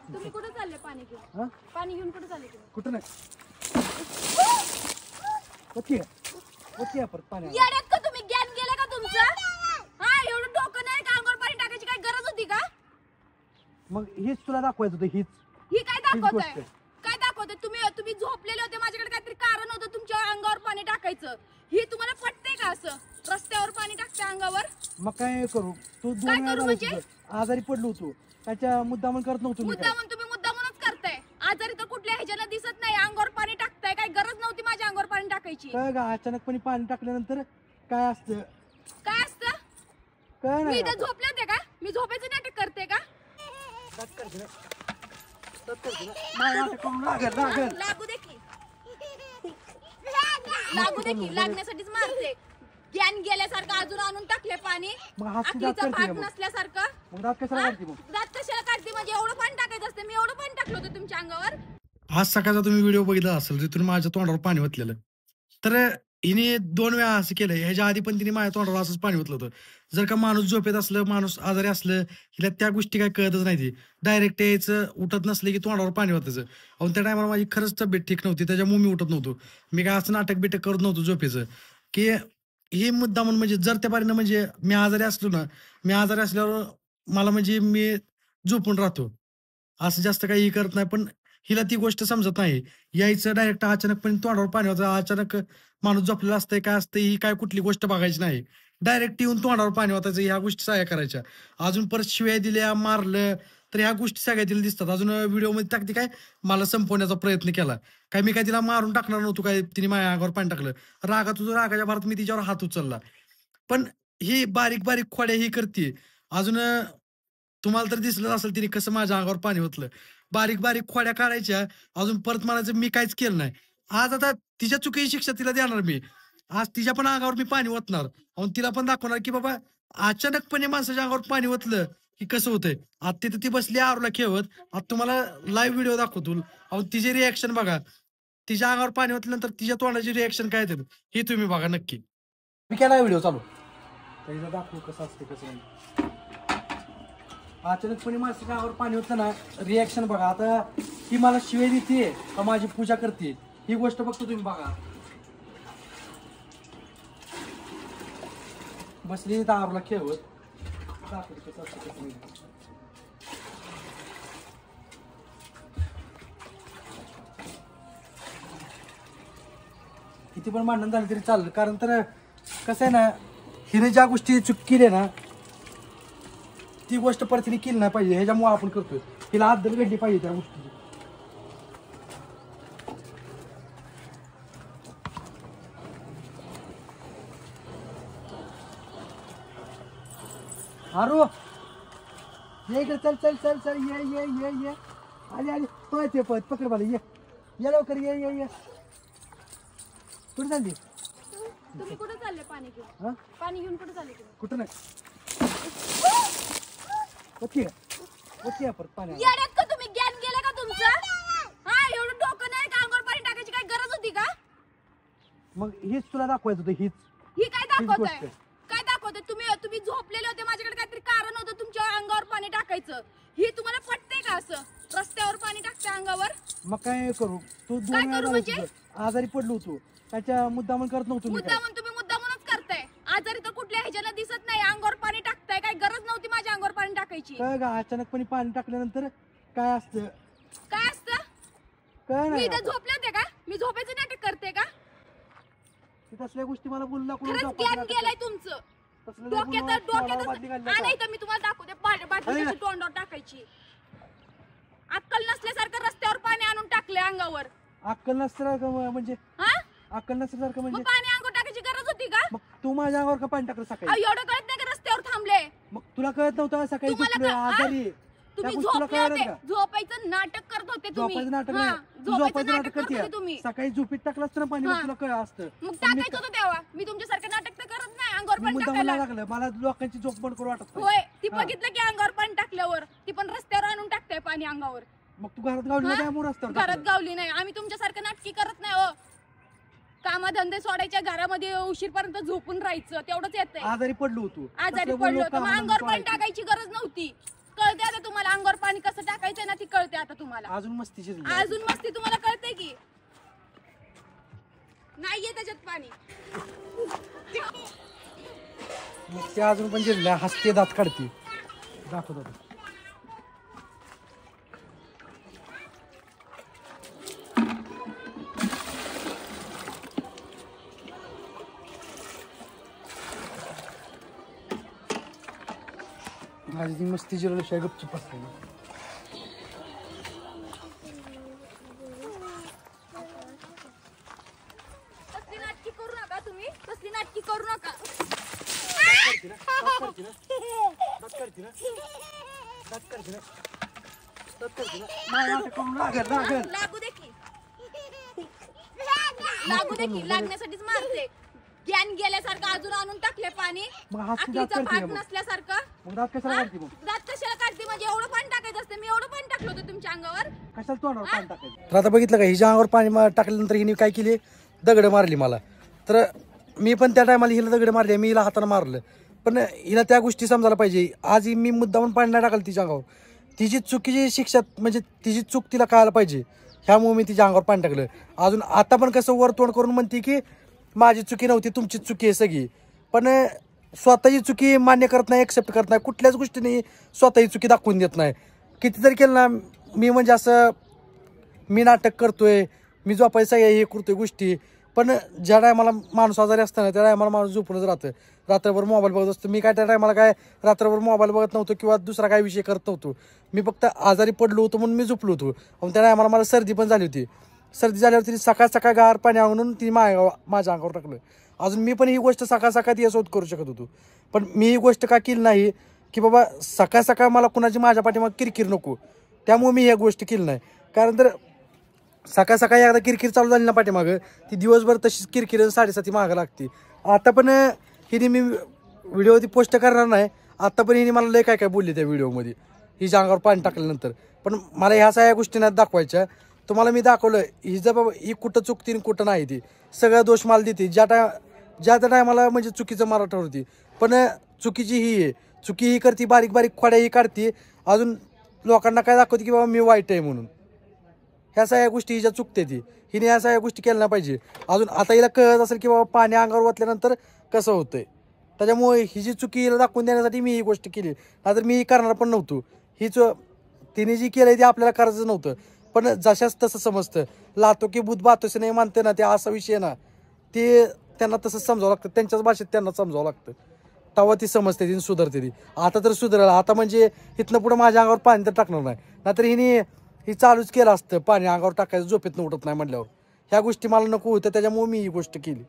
तुम्ही कुठे चालले पाणी घेऊन? पाणी घेऊन कुठे चालले तुम्ही? कुठं नाही परत पाणी येड्यात का तुम्ही? ज्ञान गेलं का तुमचं? हा, एवढं डोकं नाही का? अंगावर पाणी टाकायची काय गरज होती का? मग हेच तुला दाखवायचं होतं हीच ही काय दाखवताय? गोष्ट. काय दाखवताय? तुम्ही झोपलेले होते, माझ्याकडे काहीतरी कारण होतं तुमच्या अंगावर पाणी टाकायचं. ही तुम्हाला पटतंय का असं? रस्त्यावर पाणी टाकते अंगावर? मग काय करू? तू काय 2 करू वेळा म्हणजे? आजारी पडलो होतो, त्याच्या मुद्दामन करत नव्हतो मी काय. तुम्ही मुद्दामूनच करताय. आजारी तर कुठल्या ह्याच्याला दिसत नाही, अंगावर पाणी टाकताय. काय गरज नव्हती माझ्या अंगावर पाणी टाकायची. काय ग अचानकपणे पाणी टाकल्यानंतर काय असतं? काय असतं? काय मी नाही इथे झोपले होते का? मी झोपेचं नाटक करते का? लागू दे की, लागू दे की, लागण्यासाठीच मारते. ज्ञान गेल्यासारखं अजून आणून टाकले पाणी. मग हात अकलीचा करते भाग मग. नसल्यासारखं. मग दात कशाला काढते मग? दात कशाला काढते? म्हणजे एवढं पाणी टाकायचं असतं? मी एवढं पाणी टाकलं होतं तुमच्या अंगावर. आज सकाळचा तुम्ही व्हिडिओ बघितला असेल तिथून माझ्या तोंडावर पाणी ओतलेलं. तर हिने 2 वेळा असं केलं. ह्याच्या आधी पण तिने माझ्या तोंडावर असंच पाणी ओतलं होतं. जर का माणूस झोपेत असलं, माणूस आजारी असलं, हिला त्या गोष्टी काय कळतच नाही. ती डायरेक्ट यायचं, उठत नसले की तोंडावर पाणी ओतायचं. अहो त्या टायमाला माझी खरंच तब्येत ठीक नव्हती, त्याच्यामुळे मी उठत नव्हतो. मी काय असं नाटक बिटक करत नव्हतो झोपेचं. की हे मुद्दा म्हणजे जर त्या बारीनं म्हणजे मी आजारी असलो ना, मी आजारी असल्यावर मला म्हणजे मी झोपून राहतो, असं जास्त काही करत नाही. पण हिला ती गोष्ट समजत नाही. यायचं डायरेक्ट अचानकपणे तोंडावर पाणी होतं. अचानक माणूस झोपलेला असतंय, काय असतं, ही काय कुठली गोष्ट बघायची नाही. डायरेक्ट येऊन तोंडावर पाणी होतायचं. ह्या गोष्टी सगळ्या करायच्या. अजून परत शिव्या दिल्या, मारलं, तर ह्या गोष्टी सगळ्या तिला दिसतात. अजून व्हिडिओमध्ये टाकते काय मला संपवण्याचा प्रयत्न केला. काय मी काय तिला मारून टाकणार नव्हतो, काय तिने माझ्या अंगावर पाणी टाकलं. रागाच्या भरात मी तिच्यावर हात उचलला. पण ही बारीक बारीक खोड्या ही करते. अजून तुम्हाला तर दिसलं असेल तिने कसं माझ्या अंगावर पाणी ओतलं. बारीक बारीक खोड्या काढायच्या. अजून परत म्हणायचं मी काहीच केलं नाही. आज आता तिच्या चुकीची शिक्षा तिला देणार मी. आज तिच्या पण अंगावर मी पाणी ओतणार आणि तिला पण दाखवणार की बाबा अचानकपणे माणसाच्या अंगावर पाणी ओतलं की कसं होतंय. आता तिथं ती बसली आरूला खेळत. आता तुम्हाला लाईव्ह व्हिडिओ दाखवतो. अहो तिचे रिॲक्शन बघा. तिच्या अंगावर पाणी ओतल्यानंतर तिच्या तोंडाची रिॲक्शन काय येतात हे तुम्ही बघा नक्की. मी केला व्हिडिओ चालू, त्याला दाखवू कसं असते कसं नाही. अचानकपणे माणसाच्या अंगावर पाणी होतं ना, रिॲक्शन बघा. आता ही मला शिवे देते का माझी पूजा करते, ही गोष्ट बघतो तुम्ही बघा. बसली आरूला खेळत. दाखवतो कसं असतं कसं नाही. किती पण भांडण झालं तरी चाललं. कारण तर कसं आहे ना, हिने ज्या गोष्टी चूक केली ना ती गोष्ट परत हिने केली नाही पाहिजे. ह्याच्यामुळे आपण करतोय. हिला अद्दल घडली पाहिजे त्या गोष्टीची. आरू ये इकडे, चल चल चल चल, ये ये ये ये, आली आली, पळते पळत, पकड मला, ये लवकर, ये ये ये. कुठे चालली? तुम्ही कुठे चालले पाणी घेऊन? पाणी घेऊन कुठे चालले तुम्ही? कुठं नाही परत पाणी. येड्यात का तुम्ही? ज्ञान गेलं का तुमचं? हा, एवढं डोकं नाही का? अंगावर पाणी टाकायची काय गरज होती का? मग हेच तुला दाखवायचं होतं हीच. ही काय दाखवताय? गोष्ट. काय दाखवताय? तुम्ही झोपलेले होते, माझ्याकडे काहीतरी कारण होतं तुमच्या अंगावर पाणी टाकायचं. ही तुम्हाला पटतंय का असं? रस्त्यावर पाणी टाकते अंगावर? मग काय करू? तू 2 काय वेळा करू म्हणजे? आजारी पडलो होतो, त्याच्या मुद्दामन करत नव्हतो मी काय. तुम्ही मुद्दामूनच करताय. आजारी तर कुठल्या ह्याच्याला दिसत नाही, अंगावर पाणी टाकताय. काय गरज नव्हती माझ्या अंगावर पाणी टाकायची. काय ग अचानकपणे पाणी टाकल्यानंतर काय असतं? काय असतं? काय मी नाही इथे झोपले होते का? मी झोपेचं नाटक करते का? तसल्या गोष्टी मला बोलू नको. खरंच ज्ञान गेलंय तुमचं. डोक्यात नाही तर मी तुम्हाला दाखवते. बाटली तोंडावर टाकायची. अक्कल नसल्यासारखं रस्त्यावर पाणी आणून टाकले अंगावर. अक्कल नसल्यासारखं म्हणजे? हा, अक्कल नसल्यासारखं मग म्हणजे? पाणी अंगावर टाकायची गरज होती का? मग तू माझ्या अंगावर का पाणी टाकलं सकाळी? एवढं कळत नाही का रस्त्यावर थांबले? मग तुला कळत नव्हतं सकाळी आजारी? तुम्ही झोपले होते, झोपायचं नाटक करत होते तुम्ही. झोपायचं नाटक हा, नाही, झोपायचं नाटक करत करते होते तुम्ही. सकाळी झोपीत टाकलं असतं ना पाणी, मग तुला कळ असतं. मग टाकायचं होतं तेव्हा. मी तुमच्यासारखं नाटक तर करत नाही अंगावर पाणी मुद्दाम टाकायला. लागलं मला लोकांची झोप बंद करू वाटत नाही. होय, ती बघितलं की अंगावर पाणी टाकल्यावर ती पण रस्त्यावर आणून टाकताय पाणी अंगावर. मग तू घरात गावली त्यामुळे रस्त्यावर घरात टाकलं. गावली नाही. आम्ही तुमच्यासारखं नाटकी करत नाही हो. कामाधंदे सोडायच्या, घरामध्ये उशीरपर्यंत झोपून राहायचं, तेवढंच येतंय. आजारी पडलो होतो, आजारी पडलो होतो, मग अंगावर पाणी टाकायची गरज नव्हती. कळते आता तुम्हाला अंगावर पाणी कसं टाकायचं ना, ती कळते. कळते आता तुम्हाला. अजून मस्ती शिरली. अजून मस्ती तुम्हाला कळते की नाहीये त्याच्यात पाणी. ते अजून पण जिरल्या, हसते, दात काढते. दाखवतो माझी ती मस्ती जिरवल्याशिवाय गपचूप असते. कसली नाटकी करू नका तुम्ही, कसली नाटकी करू नका. लागू दे की, लागू दे की, लागण्यासाठीच मारते. ज्ञान गेल्यासारखं अजून आणून टाकले पाणी. अकलीचा भाग नसल्यासारखं. दात कशाला काढते? म्हणजे एवढं पाणी टाकायचं असतं? मी एवढं पाणी टाकलं होतं तुमच्या अंगावर. कशाला तोंडावर पाणी टाकायचं? तर आता बघितलं का, हिच्या अंगावर पाणी टाकल्यानंतर हिने काय केली, दगड मारली मला. तर मी पण त्या टायमाला हिला दगड मारले, मी हिला हाताने मारलं. पण हिला त्या गोष्टी समजायला पाहिजे. आज मी मुद्दामून पाणी नाही टाकलं तिच्या अंगावर. तिची चुकीची शिक्षा म्हणजे तिची चूक तिला कळायला पाहिजे. ह्यामुळे मी तिच्या अंगावर पाणी टाकलं. अजून आता पण कसं वर तोंड करून म्हणते की माझी चुकी नव्हती, तुमची चुकी आहे सगळी. पण स्वतःची चुकी मान्य करत नाही, एक्सेप्ट करत नाही. कुठल्याच गोष्टीने स्वतःची चुकी दाखवून देत नाही. कितीतरी केलं ना मी, म्हणजे असं मी नाटक करतोय, मी झोपायचं हे करतोय गोष्टी. पण ज्या टायमाला माणूस आजारी असताना त्या टायमाला माणूस झोपूनच राहतं, रात्रभर मोबाईल बघत असतो. मी काय त्या टायमाला काय रात्रभर मोबाईल बघत नव्हतो किंवा दुसरा काय विषय करत नव्हतो. मी फक्त आजारी पडलो होतो म्हणून मी झोपलो होतो. त्या टायमाला मला सर्दी पण झाली होती. सर्दी झाल्यावर तिने सकाळ सकाळ गार पाणी आणून ती माझ्या अंगावर टाकलं. अजून मी पण ही गोष्ट सकाळ सकाळ ती शोध करू शकत होतो. पण मी ही गोष्ट का केली नाही की बाबा सकाळ सकाळ मला कुणाची माझ्या पाठीमागे किरकिर नको, त्यामुळे मी ह्या गोष्टी केली नाही. कारण तर सकाळ सकाळी एकदा किरकिर चालू झाली ना पाठीमागं, ती दिवसभर तशीच किरकिर 7:30 मागं लागते. आता पण हिने मी व्हिडिओ ती पोस्ट करणार नाही. आता पण हिने मला लय काय काय बोलली त्या व्हिडिओमध्ये हिच्या अंगावर पाणी टाकल्यानंतर. पण मला ह्या सगळ्या गोष्टी नाही दाखवायच्या. तुम्हाला मी दाखवलं हिचं बाबा ही कुठं चुकती आणि कुठं नाही. ती सगळा दोष मला देते ज्या त्या टायमाला म्हणजे चुकीचं मला ठरवते. पण चुकीची ही आहे, चुकी ही करते, बारीक बारीक खोड्या ही काढते. अजून लोकांना काय दाखवते की बाबा मी वाईट आहे म्हणून. ह्या सगळ्या गोष्टी हिच्या चुकते. हिने ह्या सगळ्या गोष्टी केल्या नाही पाहिजे. अजून आता हिला कळत असेल की बाबा पाणी अंगावर वाचल्यानंतर कसं होतंय. त्याच्यामुळे हिची चुकी हिला दाखवून देण्यासाठी मी ही गोष्ट केली. नाहीतर मी ही करणार पण नव्हतो. तिने जी केलंय ते आपल्याला करायचं नव्हतं. पण जशाच तसं समजतं. लातो की बुध बातोसे नाही मानते ना, ते असा विषय ना, ते त्यांना तसंच समजावं लागतं. त्यांच्याच भाषेत त्यांना समजावं लागतं. तेव्हा ती समजते, ती सुधारते. ती आता तर सुधारेल. आता म्हणजे इथनं पुढे माझ्या अंगावर पाणी तर टाकणार नाही. नाहीतर ही चालूच केलं असतं पाणी अंगावर टाकायचं झोपेतनं उठत नाही म्हटल्यावर. ह्या गोष्टी मला नको होत्या, त्याच्यामुळे मी ही गोष्ट केली.